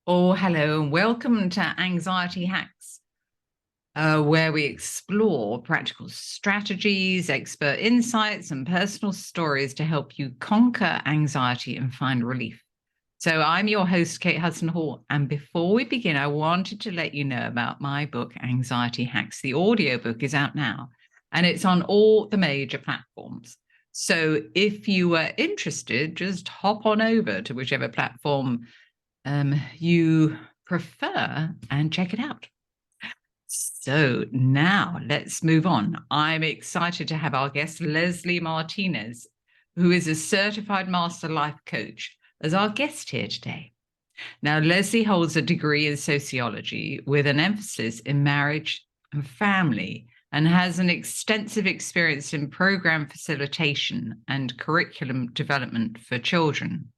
Oh, hello, and welcome to Anxiety Hacks, where we explore practical strategies, expert insights, and personal stories to help you conquer anxiety and find relief. So, I'm your host, Kate Hudson Hall. And before we begin, I wanted to let you know about my book, Anxiety Hacks. The audiobook is out now, and it's on all the major platforms. So, if you were interested, just hop on over to whichever platform you prefer and check it out. So now let's move on. I'm excited to have our guest, Leslie Martinez, who is a certified master life coach, as our guest here today. Now, Leslie holds a degree in sociology with an emphasis in marriage and family and has an extensive experience in program facilitation and curriculum development for children.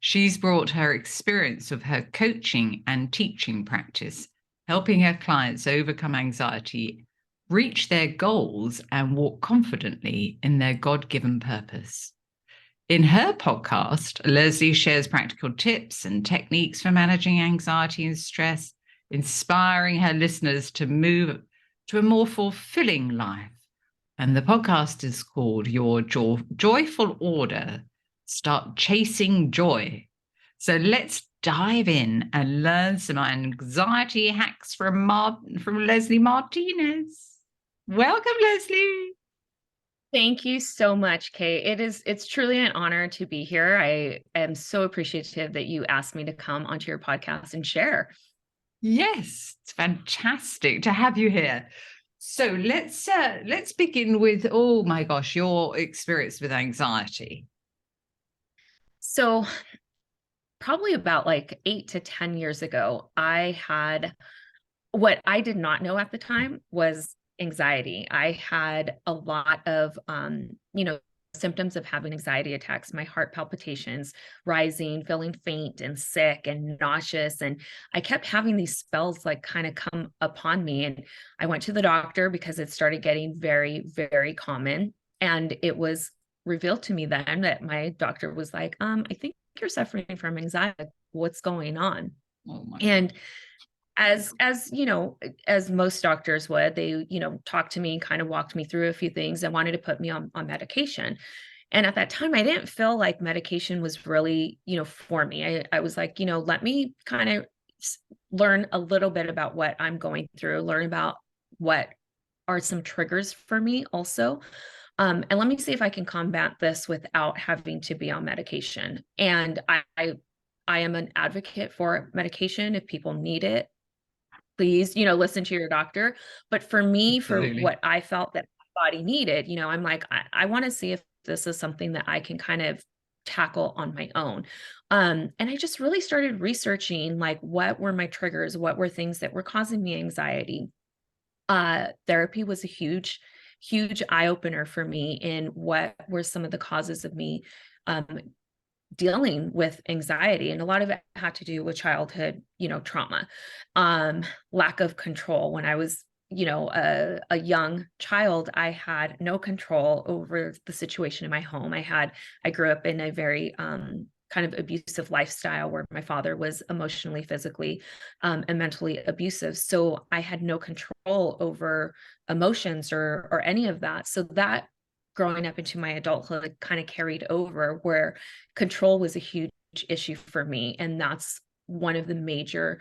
She's brought her experience of her coaching and teaching practice, helping her clients overcome anxiety, reach their goals, and walk confidently in their God-given purpose. In her podcast, Leslie shares practical tips and techniques for managing anxiety and stress, inspiring her listeners to move to a more fulfilling life. And the podcast is called Your Joyful Order. Start chasing joy. So let's dive in and learn some anxiety hacks from Leslie Martinez. Welcome, Leslie. Thank you so much, Kate. It's truly an honor to be here. I am so appreciative that you asked me to come onto your podcast and share. Yes, it's fantastic to have you here. So let's begin with, oh my gosh, your experience with anxiety. So probably about like 8 to 10 years ago, I had what I did not know at the time was anxiety. I had a lot of symptoms of having anxiety attacks, my heart palpitations rising, feeling faint and sick and nauseous. And I kept having these spells like kind of come upon me. And I went to the doctor because it started getting very, very common. And it was revealed to me then that my doctor was like, I think you're suffering from anxiety. What's going on? Oh my And God. as most doctors would, they talked to me, kind of walked me through a few things and wanted to put me on medication. And at that time I didn't feel like medication was really for me. I was like, let me kind of learn a little bit about what I'm going through, learn about what are some triggers for me also, and let me see if I can combat this without having to be on medication. And I am an advocate for medication if people need it. Please, listen to your doctor. But for me, for Absolutely. what I felt that my body needed, I'm like, I want to see if this is something that I can kind of tackle on my own. And I just really started researching like what were my triggers, what were things that were causing me anxiety. Therapy was a huge, huge eye opener for me in what were some of the causes of me um, dealing with anxiety. And a lot of it had to do with childhood trauma, lack of control. When I was a young child, I had no control over the situation in my home. I grew up in a very kind of abusive lifestyle where my father was emotionally, physically, and mentally abusive. So I had no control over emotions or any of that. So that growing up into my adulthood kind of carried over, where control was a huge issue for me. And that's one of the major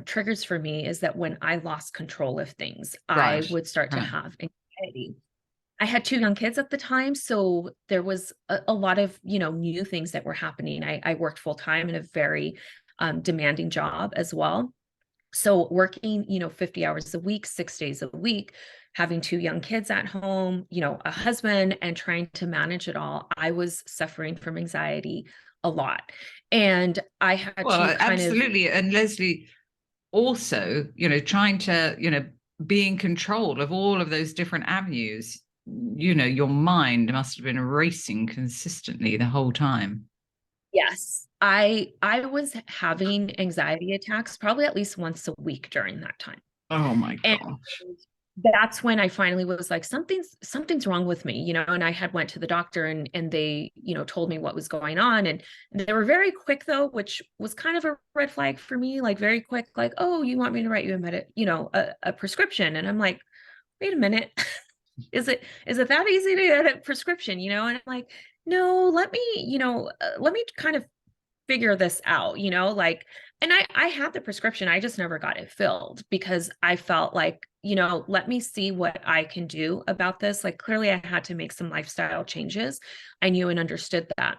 triggers for me, is that when I lost control of things, I Right. would start to Right. have anxiety. I had two young kids at the time, so there was a lot of new things that were happening. I worked full time in a very demanding job as well. So working 50 hours a week, 6 days a week, having two young kids at home, a husband, and trying to manage it all, I was suffering from anxiety a lot. And I had to Well, kind of, absolutely. And Leslie, also, trying to, be in control of all of those different avenues, your mind must have been racing consistently the whole time. yes, I was having anxiety attacks probably at least once a week during that time. Oh my And gosh. that's when I finally was like, something's wrong with me, and I had went to the doctor, and they, told me what was going on. And they were very quick though, which was kind of a red flag for me, like very quick, like, oh, you want me to write you a prescription? And I'm like, wait a minute. Is it that easy to get a prescription? And I'm like, no, let me kind of figure this out, like, and I had the prescription, I just never got it filled because I felt like, let me see what I can do about this. Like, clearly I had to make some lifestyle changes. I knew and understood that.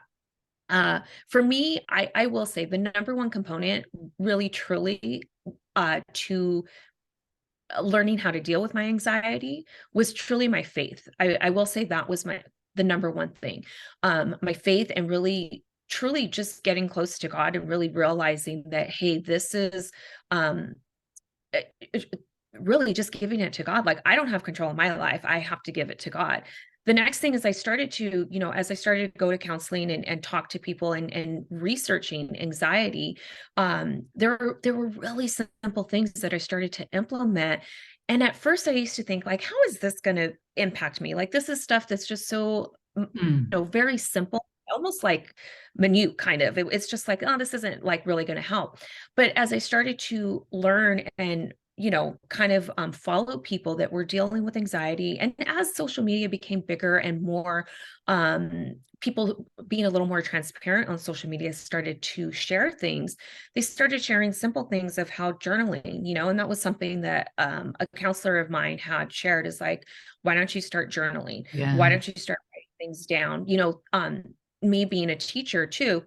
For me, I will say the number one component really truly to learning how to deal with my anxiety was truly my faith. I will say that was the number one thing. My faith, and really truly just getting close to God and really realizing that, hey, this is really just giving it to God. Like, I don't have control of my life. I have to give it to God. The next thing is I started to, as I started to go to counseling and talk to people and researching anxiety, there were really simple things that I started to implement. And at first I used to think, like, how is this going to impact me? Like, this is stuff that's just so, very simple, almost like minute kind of. It's just like, oh, this isn't like really going to help. But as I started to learn and kind of follow people that were dealing with anxiety. And as social media became bigger and more, people being a little more transparent on social media started to share things. They started sharing simple things of how journaling, and that was something that a counselor of mine had shared, is like, why don't you start journaling? Why Yeah. don't you start writing things down? Me being a teacher too,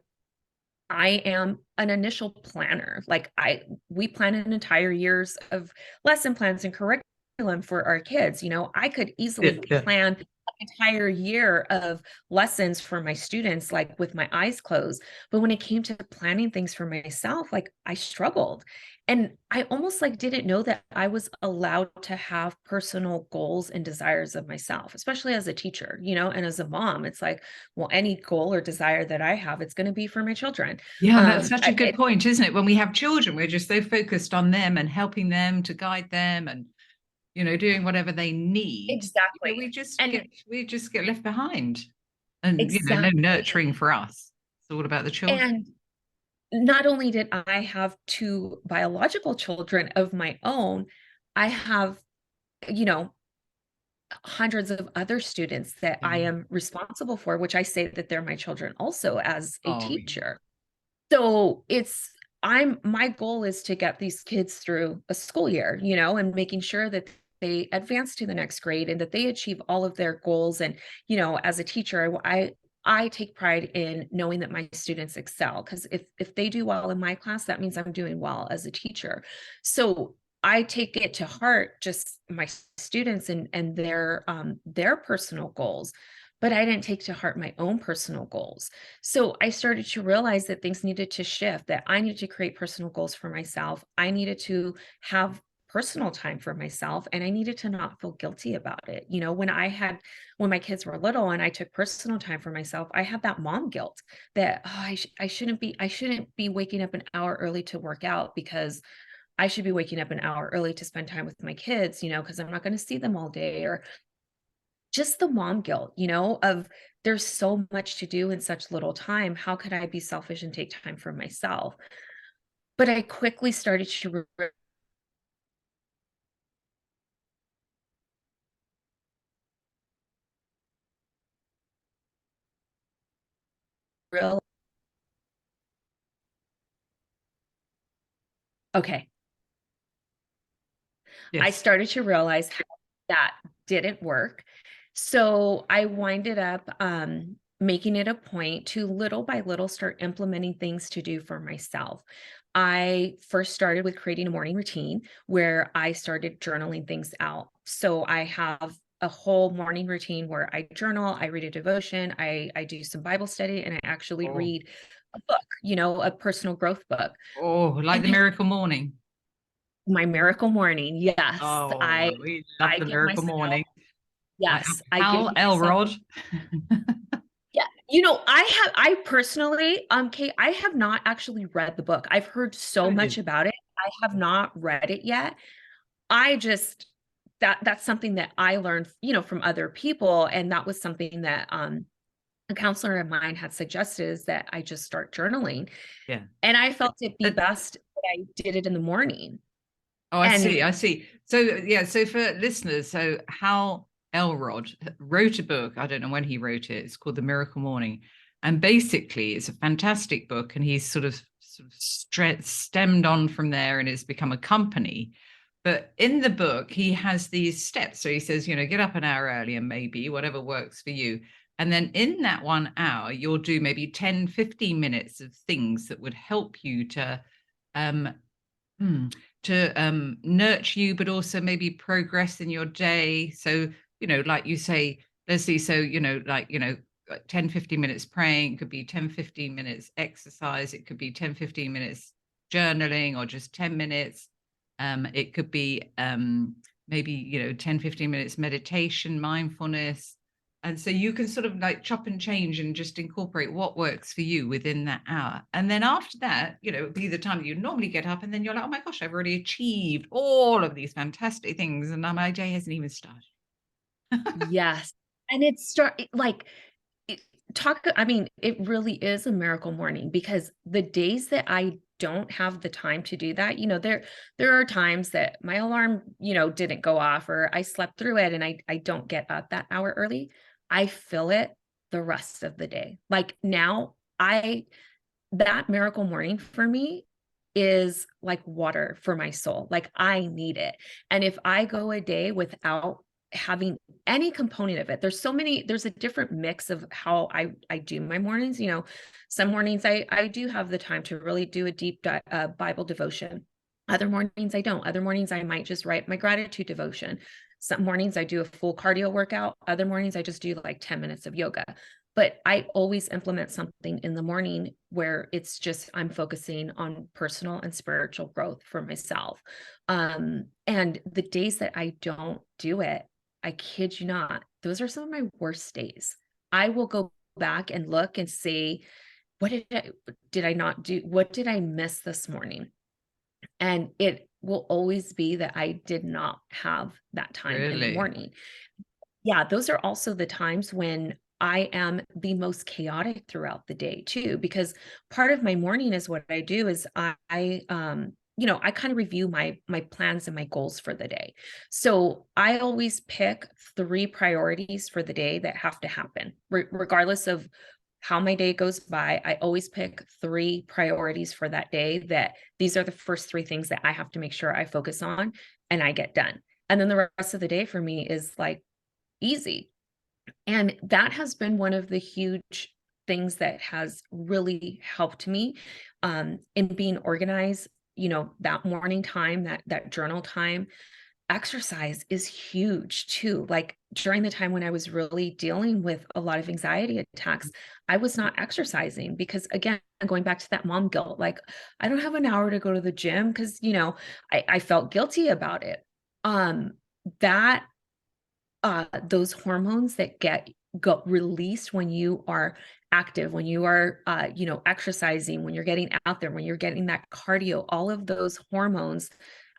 I am an initial planner. Like, we plan an entire years of lesson plans and curriculum for our kids. I could Yeah. easily Yeah. plan an entire year of lessons for my students, like with my eyes closed. But when it came to planning things for myself, like, I struggled. And I almost like didn't know that I was allowed to have personal goals and desires of myself, especially as a teacher, and as a mom. It's like, well, any goal or desire that I have, it's going to be for my children. Yeah, and that's such a good It, point, isn't it? When we have children, we're just so focused on them and helping them to guide them and doing whatever they need. exactly. And We just get left behind. And no exactly. nurturing for us. It's all about the children. And not only did I have two biological children of my own, I have, you know, hundreds of other students that I Yeah. am responsible for, which I say that they're my children also as a Oh, yeah. teacher. So my goal is to get these kids through a school year, and making sure that they advance to the next grade and that they achieve all of their goals. And, as a teacher, I take pride in knowing that my students excel, because if they do well in my class, that means I'm doing well as a teacher. So I take it to heart, just my students and their personal goals, but I didn't take to heart my own personal goals. So I started to realize that things needed to shift, that I needed to create personal goals for myself. I needed to have personal time for myself, and I needed to not feel guilty about it. When my kids were little and I took personal time for myself, I had that mom guilt that, oh, I shouldn't be waking up an hour early to work out, because I should be waking up an hour early to spend time with my kids, because I'm not going to see them all day. Or just the mom guilt, of, there's so much to do in such little time. How could I be selfish and take time for myself? But I quickly started to real okay. I Yes. started to realize how that didn't work. So I winded up making it a point to little by little start implementing things to do for myself. I first started with creating a morning routine where I started journaling things out. So I have a whole morning routine where I journal, I read a devotion, I do some Bible study, and I actually Oh, read a book, a personal growth book. oh, like And the miracle morning. my miracle morning, yes, Oh, we love I the give miracle myself, morning. Like yes, I give Hal myself, Elrod. yeah, I personally, Kate, I have not actually read the book. I've heard so Oh, much dear. about it. I have not read it yet. I just that's something that I learned, from other people. And that was something that a counselor of mine had suggested, is that I just start journaling. Yeah. And I felt it be Uh, best that I did it in the morning. Oh, I And see. I see. So, yeah. So, for listeners, so Hal Elrod wrote a book. I don't know when he wrote it. It's called The Miracle Morning. And basically, it's a fantastic book. And he's sort of stemmed on from there, and it's become a company. But in the book, he has these steps. So he says, get up an hour earlier, maybe, whatever works for you. And then in that 1 hour, you'll do maybe 10, 15 minutes of things that would help you um, Hmm. Nurture you, but also maybe progress in your day. So, like you say, Leslie, so, 10, 15 minutes praying, it could be 10, 15 minutes exercise, it could be 10, 15 minutes journaling, or just 10 minutes. It could be maybe, 10, 15 minutes meditation, mindfulness. And so you can sort of like chop and change and just incorporate what works for you within that hour. And then after that, it'll be the time that you normally get up, and then you're like, oh my gosh, I've already achieved all of these fantastic things. And now my day hasn't even started. yes, and like it, I mean, it really is a miracle morning, because the days that I don't have the time to do that, there are times that my alarm, didn't go off, or I slept through it, and I don't get up that hour early. I feel it the rest of the day. Like now, that miracle morning for me is like water for my soul. Like I need it. And if I go a day without having any component of it, there's a different mix of how I do my mornings. Some mornings I do have the time to really do a deep Bible devotion. Other mornings I don't. Other mornings I might just write my gratitude devotion. Some mornings I do a full cardio workout. Other mornings I just do like 10 minutes of yoga. But I always implement something in the morning where it's just, I'm focusing on personal and spiritual growth for myself. And the days that I don't do it, I kid you not, those are some of my worst days. I will go back and look and say, what did I not do? What did I miss this morning? And it will always be that I did not have that time in the Really? morning. Yeah, those are also the times when I am the most chaotic throughout the day too, because part of my morning is what I do is I kind of review my plans and my goals for the day. So I always pick 3 priorities for the day that have to happen, regardless of how my day goes by. I always pick 3 priorities for that day, that these are the first 3 things that I have to make sure I focus on and I get done. And then the rest of the day for me is like easy. And that has been one of the huge things that has really helped me in being organized. That morning time, that journal time. Exercise is huge too. Like during the time when I was really dealing with a lot of anxiety attacks, I was not exercising because, again, going back to that mom guilt, like I don't have an hour to go to the gym because, I felt guilty about it. That those hormones that got released when you are active, when you are exercising, when you're getting out there, when you're getting that cardio, all of those hormones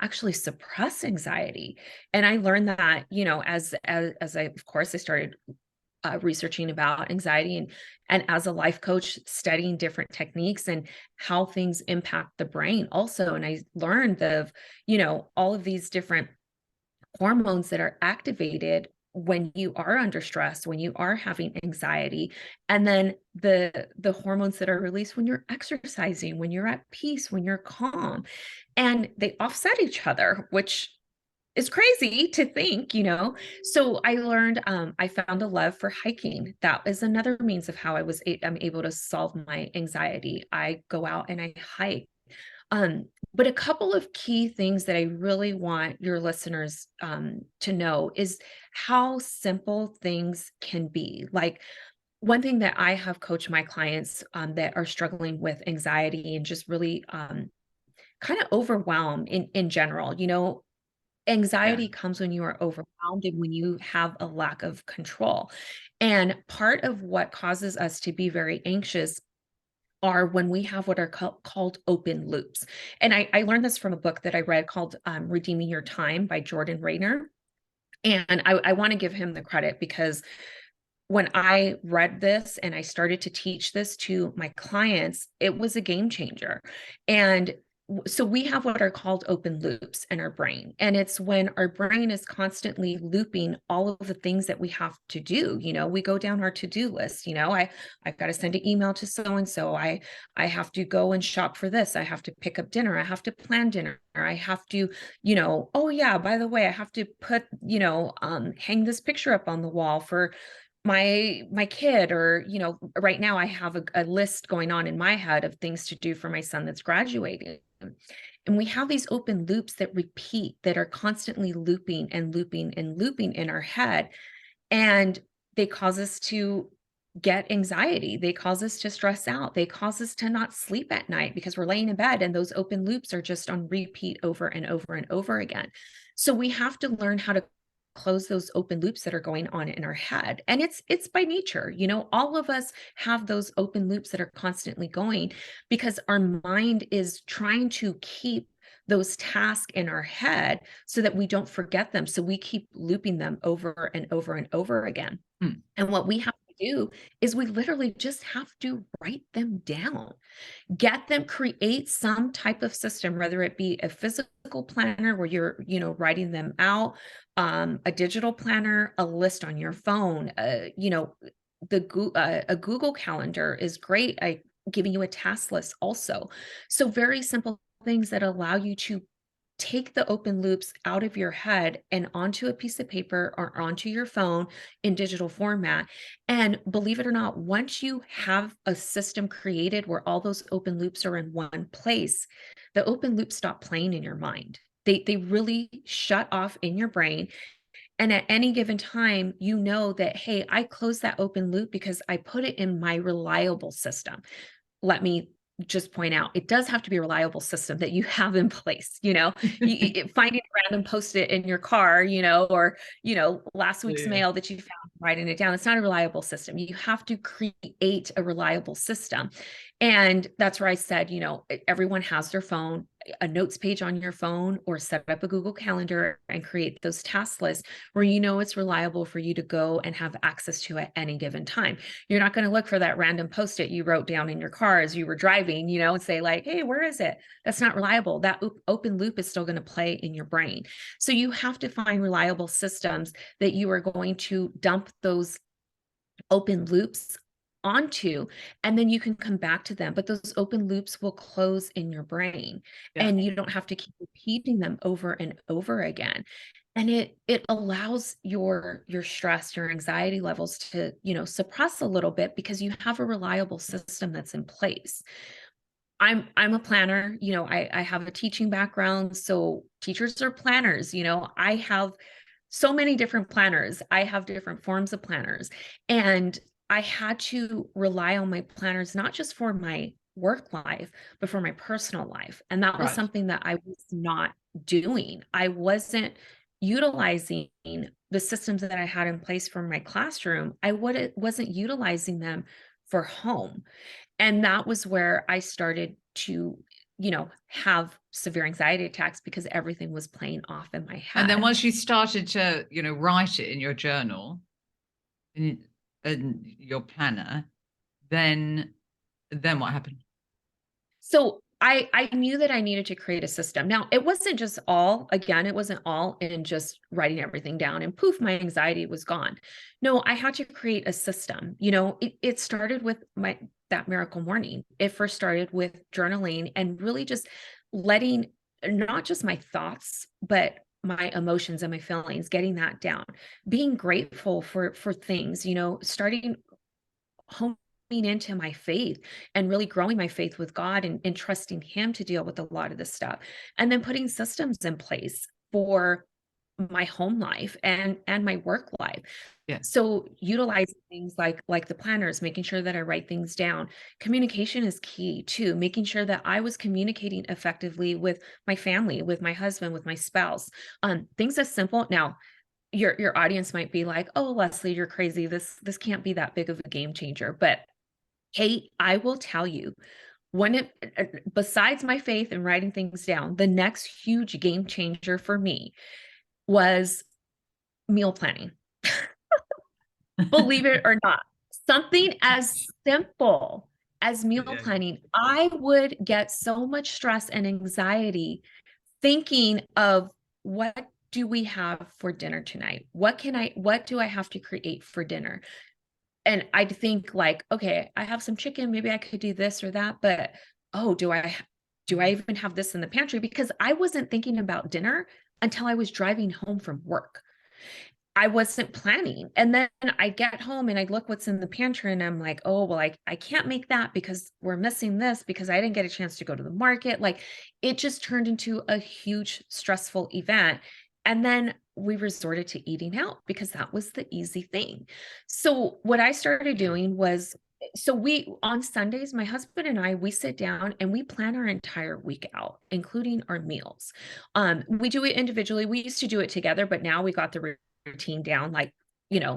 actually suppress anxiety. And I learned that, as I, of course, I started researching about anxiety, and as a life coach, studying different techniques and how things impact the brain also. And I learned of, all of these different hormones that are activated when you are under stress, when you are having anxiety, and then the hormones that are released when you're exercising, when you're at peace, when you're calm, and they offset each other, which is crazy to think. So I learned, I found a love for hiking. That is another means of how I'm able to solve my anxiety. I go out and I hike. But a couple of key things that I really want your listeners to know is how simple things can be. Like one thing that I have coached my clients that are struggling with anxiety and just really kind of overwhelmed in general. Yeah. Anxiety comes when you are overwhelmed and when you have a lack of control. And part of what causes us to be very anxious are when we have what are called open loops. And I learned this from a book that I read called Redeeming Your Time by Jordan Rayner. And I want to give him the credit, because when I read this and I started to teach this to my clients, it was a game changer. And so we have what are called open loops in our brain. And it's when our brain is constantly looping all of the things that we have to do. We go down our to-do list. I've got to send an email to so-and-so. I have to go and shop for this. I have to pick up dinner. I have to plan dinner. I have to, oh yeah, by the way, I have to put, hang this picture up on the wall for my kid. Or right now I have a list going on in my head of things to do for my son that's graduating. And we have these open loops that repeat, that are constantly looping and looping and looping in our head. And they cause us to get anxiety. They cause us to stress out. They cause us to not sleep at night because we're laying in bed and those open loops are just on repeat over and over and over again. So we have to learn how to close those open loops that are going on in our head. And it's by nature. All of us have those open loops that are constantly going, because our mind is trying to keep those tasks in our head so that we don't forget them. So we keep looping them over and over and over again. Mm. And what we have to do is we literally just have to write them down. Get them, create some type of system, whether it be a physical planner where you're, writing them out, a digital planner, a list on your phone, a Google Calendar is great. Giving you a task list also. So very simple things that allow you to take the open loops out of your head and onto a piece of paper or onto your phone in digital format. And believe it or not, once you have a system created where all those open loops are in one place, the open loops stop playing in your mind. They really shut off in your brain. And at any given time, that, hey, I closed that open loop because I put it in my reliable system. Let me just point out, it does have to be a reliable system that you have in place. Finding a random post-it in your car, or last week's Yeah. mail that you found, writing it down. It's not a reliable system. You have to create a reliable system. And that's where I said, everyone has their phone, a notes page on your phone, or set up a Google Calendar and create those task lists where it's reliable for you to go and have access to at any given time. You're not going to look for that random post-it you wrote down in your car as you were driving, and say like, hey, where is it? That's not reliable. That open loop is still going to play in your brain. So you have to find reliable systems that you are going to dump those open loops onto, and then you can come back to them. But those open loops will close in your brain, Yeah. and you don't have to keep repeating them over and over again. And it allows your stress, your anxiety levels to, suppress a little bit, because you have a reliable system that's in place. I'm a planner, I have a teaching background. So teachers are planners. I have so many different planners. I have different forms of planners. And I had to rely on my planners, not just for my work life, but for my personal life. And that was Right. something that I was not doing. I wasn't utilizing the systems that I had in place for my classroom. Wasn't utilizing them for home. And that was where I started to, have severe anxiety attacks, because everything was playing off in my And then head. once you started to, write it in your journal, in your planner, then what happened? So I knew that I needed to create a system. Now, it wasn't all in just writing everything down and poof, my anxiety was gone. No, I had to create a system. It started with that miracle morning. It first started with journaling and really just letting not just my thoughts, but my emotions and my feelings, getting that down, being grateful for things, starting homing into my faith and really growing my faith with God, and trusting him to deal with a lot of this stuff. And then putting systems in place for my home life and my work life. Yeah. So utilizing things like the planners, making sure that I write things down. Communication is key too, making sure that I was communicating effectively with my family, with my husband, with my spouse. Things as simple. Now, your audience might be like, "Oh, Leslie, you're crazy. This can't be that big of a game changer." But hey, I will tell you, besides my faith and writing things down, the next huge game changer for me was meal planning. Believe it or not, something as simple as meal Yeah. planning, I would get so much stress and anxiety thinking of what do we have for dinner tonight? What do I have to create for dinner? And I'd think like, okay, I have some chicken, maybe I could do this or that, but oh, do I even have this in the pantry? Because I wasn't thinking about dinner until I was driving home from work. I wasn't planning. And then I get home and I look what's in the pantry and I'm like, oh, well, I can't make that because we're missing this because I didn't get a chance to go to the market. Like it just turned into a huge stressful event. And then we resorted to eating out because that was the easy thing. So what I started doing was, so we on Sundays, my husband and I, we sit down and we plan our entire week out, including our meals. We do it individually. We used to do it together, but now we got the routine down, like,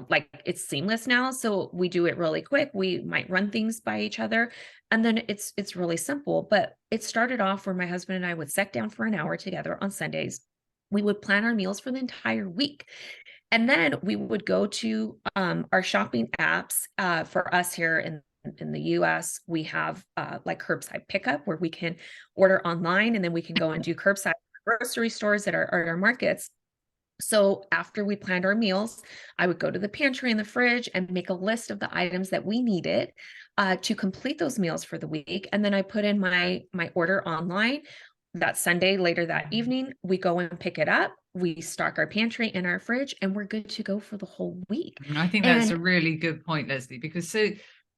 like it's seamless now. So we do it really quick. We might run things by each other and then it's really simple. But it started off where my husband and I would sit down for an hour together on Sundays. We would plan our meals for the entire week. And then we would go to our shopping apps. For us here in the US, we have like curbside pickup where we can order online and then we can go and do curbside grocery stores at our markets. So after we planned our meals, I would go to the pantry and the fridge and make a list of the items that we needed to complete those meals for the week. And then I put in my order online. That Sunday, later that evening, we go and pick it up. We stock our pantry and our fridge, and we're good to go for the whole week. I think that's a And really good point, Leslie, because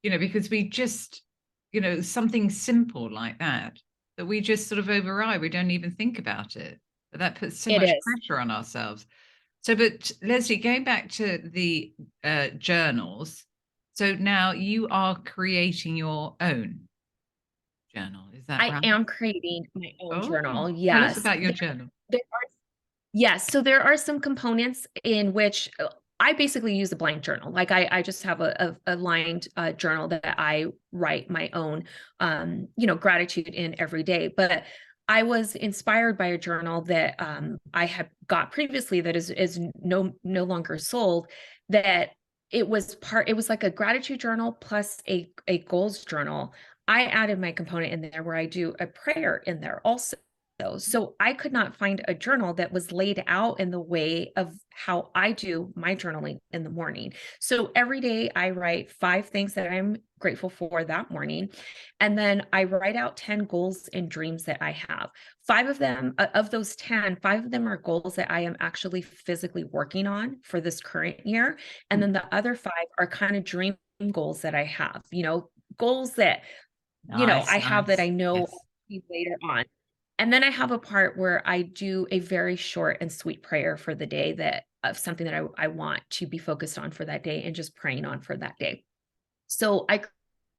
because we just, something simple like that we just sort of override. We don't even think about it. But that puts so it much is. pressure on ourselves. So, but Leslie, going back to the journals, so now you are creating your own journal. Is that I right? am creating my own Oh, journal. tell us Yes. about your journal. There Yes, so there are some components in which I basically use a blank journal. Like I just have a lined journal that I write my own, gratitude in every day. But I was inspired by a journal that I had got previously that is no longer sold. That it was like a gratitude journal plus a goals journal. I added my component in there where I do a prayer in there also. So I could not find a journal that was laid out in the way of how I do my journaling in the morning. So every day I write 5 things that I'm grateful for that morning. And then I write out 10 goals and dreams that I have. 5 of them, of those 10, 5 of them are goals that I am actually physically working on for this current year. And then the other 5 are kind of dream goals that I have, goals that, Nice, I have that nice. I know Yes. later on. And then I have a part where I do a very short and sweet prayer for the day that of something that I want to be focused on for that day and just praying on for that day. So I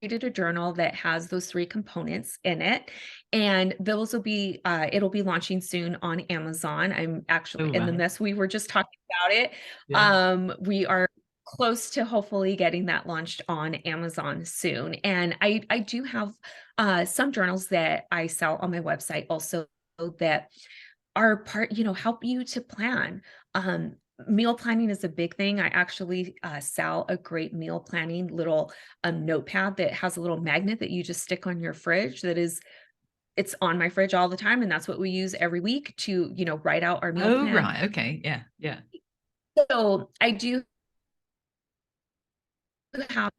created a journal that has those 3 components in it. And those will be, it'll be launching soon on Amazon. I'm actually Oh, in the right. midst. We were just talking about it. Yeah. We are close to hopefully getting that launched on Amazon soon. And I do have some journals that I sell on my website also that are help you to plan. Meal planning is a big thing. I actually sell a great meal planning little notepad that has a little magnet that you just stick on your fridge it's on my fridge all the time. And that's what we use every week to, write out our meal Oh, plan. right. Okay. Yeah. Yeah. So I do have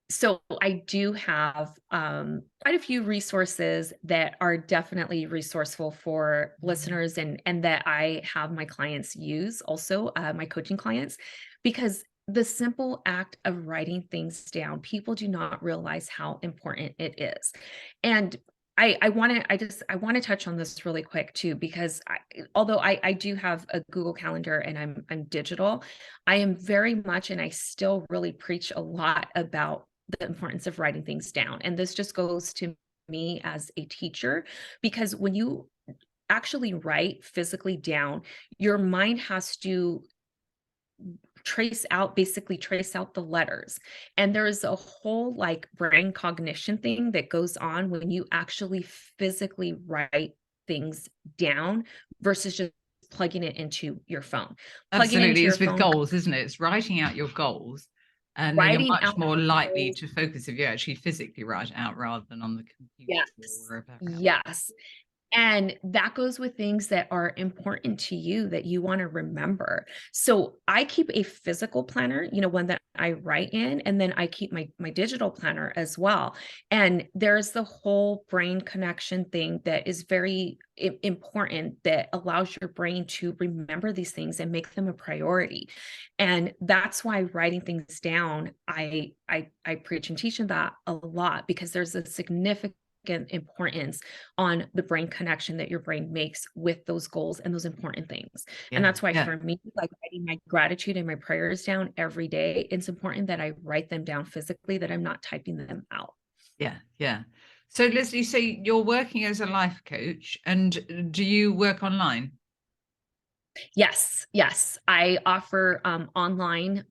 So I do have quite a few resources that are definitely resourceful for listeners and that I have my clients use also, my coaching clients, because the simple act of writing things down, people do not realize how important it is. And I want to I want to touch on this really quick too, because although I do have a Google Calendar and I'm digital, I am very much and I still really preach a lot about the importance of writing things down. And this just goes to me as a teacher, because when you actually write physically down, your mind has to basically trace out the letters. And there's a whole like brain cognition thing that goes on when you actually physically write things down versus just plugging it into your phone. Plugging it into Absolutely. your It's with phone, goals, isn't it? It's writing out your goals. And then you're writing much out more your likely goals. to focus if you actually physically write it out rather than on the computer or Yes. wherever else. Yes. And that goes with things that are important to you that you want to remember. So I keep a physical planner, one that I write in, and then I keep my digital planner as well. And there's the whole brain connection thing that is very important, that allows your brain to remember these things and make them a priority. And that's why writing things down, I preach and teach that a lot, because there's a significant importance on the brain connection that your brain makes with those goals and those important things. And Yeah. that's why Yeah. for me, like writing my gratitude and my prayers down every day, it's important that I write them down physically, that I'm not typing them out. Yeah. Yeah. So Leslie, so you're working as a life coach, and do you work online? Yes, yes. I offer online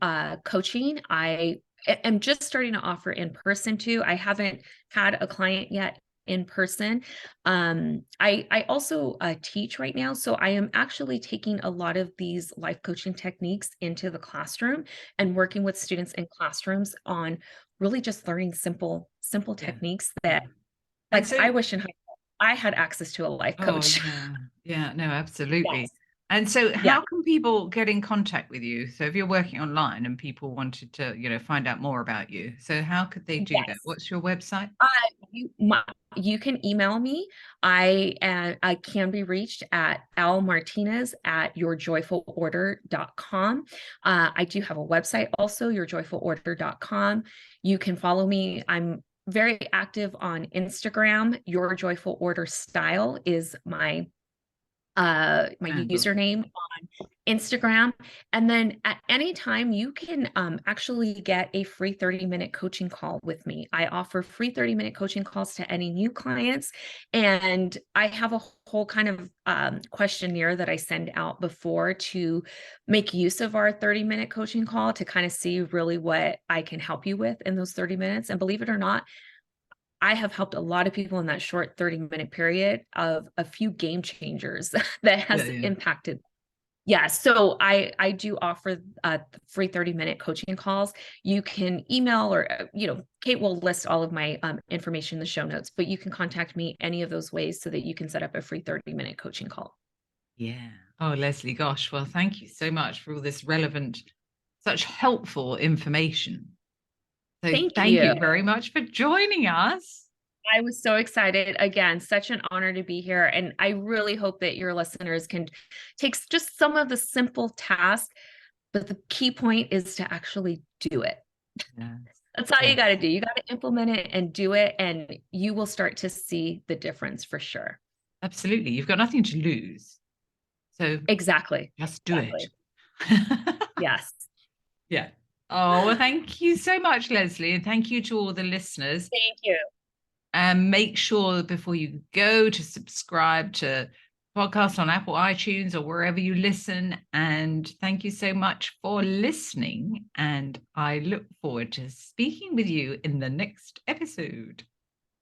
coaching. I am just starting to offer in person too. I haven't had a client yet in person. I also teach right now, so I am actually taking a lot of these life coaching techniques into the classroom and working with students in classrooms on really just learning simple Yeah. techniques Yeah. that, And like, so, I wish in high school I had access to a life oh coach. yeah, yeah, no, absolutely. Yes. And so Yeah. how can people get in contact with you? So if you're working online and people wanted to, find out more about you, so how could they do that? Yes. What's your website? Uh, you can email me. I can be reached at lmartinez@yourjoyfulorder.com. I do have a website also, yourjoyfulorder.com. You can follow me. I'm very active on Instagram. Your Joyful Order Style is my Handle. username on Instagram. And then at any time, you can actually get a free 30-minute coaching call with me. I offer free 30-minute coaching calls to any new clients. And I have a whole kind of questionnaire that I send out before to make use of our 30-minute coaching call, to kind of see really what I can help you with in those 30 minutes. And believe it or not, I have helped a lot of people in that short 30-minute period of a few game changers that Yeah, has yeah. impacted. Yeah, so I do offer free 30-minute coaching calls. You can email, or Kate will list all of my information in the show notes, but you can contact me any of those ways so that you can set up a free 30-minute coaching call. Yeah. Oh, Leslie, gosh, well, thank you so much for all this relevant, such helpful information. So Thank thank you. you very much for joining us. I was so excited. Again, such an honor to be here. And I really hope that your listeners can take just some of the simple tasks, but the key point is to actually do it. Yes. That's all you got Yes. to do. You got to implement it and do it, and you will start to see the difference for sure. Absolutely. You've got nothing to lose. So Exactly. just do it. Exactly. Yes. Yeah. Oh, well, thank you so much, Leslie. And thank you to all the listeners. Thank you. And make sure before you go to subscribe to podcasts on Apple iTunes or wherever you listen. And thank you so much for listening. And I look forward to speaking with you in the next episode.